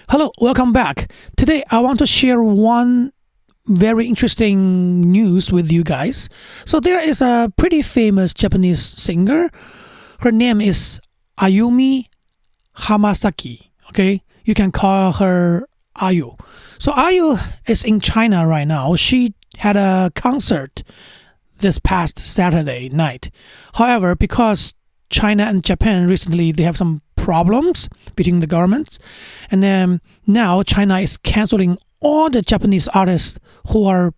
Hello, welcome back. Today I want to share one very interesting news with you guys. So there is a pretty famous Japanese singer. Her name is Ayumi Hamasaki. Okay, you can call her Ayu. So Ayu is in China right now. She had a concert this past Saturday night. However, because China and Japan recently they have some problems between the governments, and then now China is canceling all the Japanese artists who are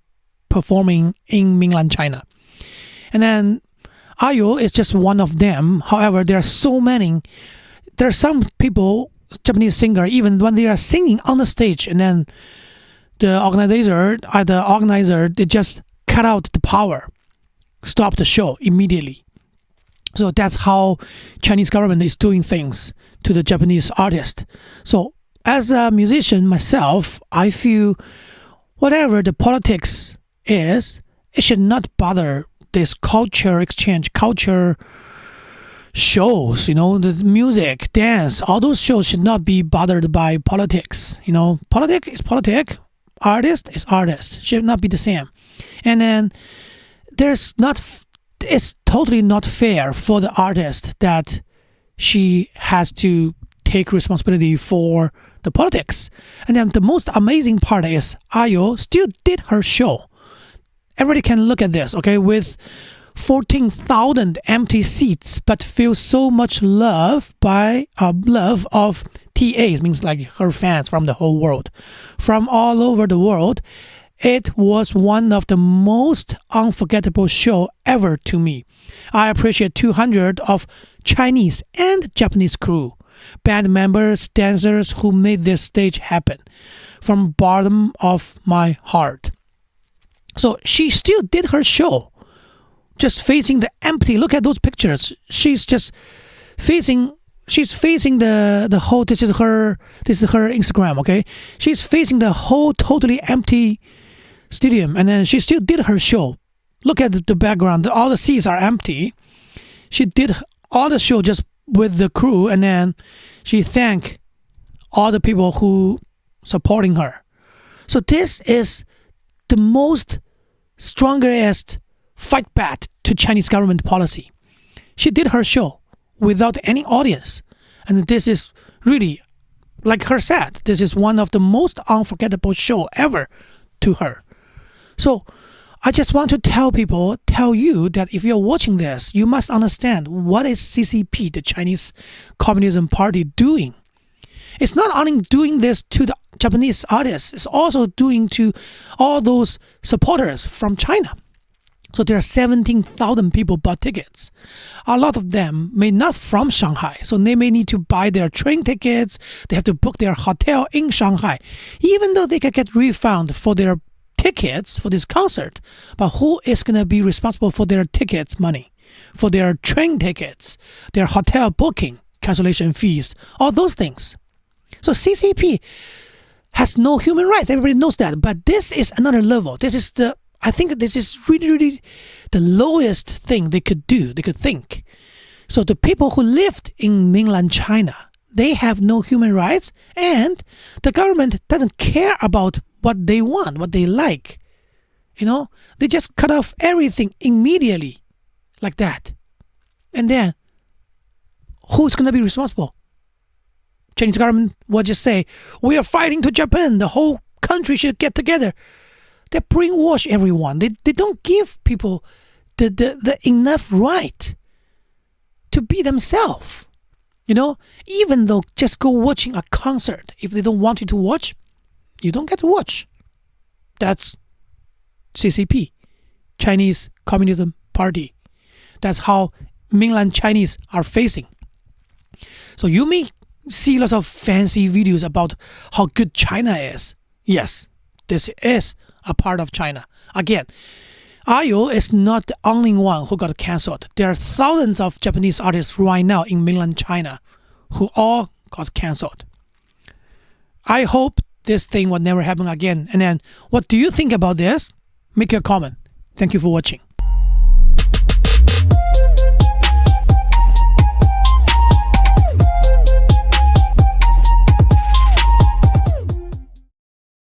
performing in mainland China. And then Ayu is just one of them. However, there are so many. There are some people, Japanese singer, even when they are singing on the stage, and then the organizer, they just cut out the power, stop the show immediately. So that's how Chinese government is doing things to the Japanese artist. So as a musician myself, I feel whatever the politics is, it should not bother this culture exchange, culture shows, the music, dance, all those shows should not be bothered by politics. Politic is politic, artist is artist, should not be the same. And then it's totally not fair for the artist that she has to take responsibility for the politics. And then the most amazing part is Ayu still did her show. Everybody can look at this, okay, with 14,000 empty seats, but feel so much love of TAs, means like her fans from the whole world, from all over the world. It was one of the most unforgettable show ever to me. I appreciate 200 of Chinese and Japanese crew, band members, dancers who made this stage happen from bottom of my heart. So she still did her show, just facing the empty. Look at those pictures. She's facing the whole. This is her Instagram. Okay, she's facing the whole totally empty stadium, and then she still did her show. Look at the background, all the seats are empty. She did all the show just with the crew, and then she thanked all the people who supporting her. So this is the most strongest fight back to Chinese government policy. She did her show without any audience, and this is really, like her said, this is one of the most unforgettable show ever to her. So I just want to tell you that if you're watching this, you must understand what is CCP, the Chinese Communism Party, doing. It's not only doing this to the Japanese artists, it's also doing to all those supporters from China. So there are 17,000 people bought tickets. A lot of them may not from Shanghai, so they may need to buy their train tickets. They have to book their hotel in Shanghai, even though they can get refund for their tickets for this concert. But who is going to be responsible for their tickets money, for their train tickets, their hotel booking, cancellation fees, all those things? So CCP has no human rights. Everybody knows that. But this is another level. I think this is really, really the lowest thing they could do, they could think. So the people who lived in mainland China, they have no human rights, and the government doesn't care about what they want, what they like. They just cut off everything immediately like that. And then who's going to be responsible? Chinese government will just say, we are fighting to Japan. The whole country should get together. They brainwash everyone. They don't give people the enough right to be themselves. Even though just go watching a concert. If they don't want you to watch, you don't get to watch. That's CCP, Chinese Communism Party. That's how mainland Chinese are facing. So you may see lots of fancy videos about how good China is. Yes, this is a part of China. Again, Ayu is not the only one who got cancelled. There are thousands of Japanese artists right now in mainland China who all got cancelled. I hope this thing will never happen again. And then, what do you think about this? Make your comment. Thank you for watching.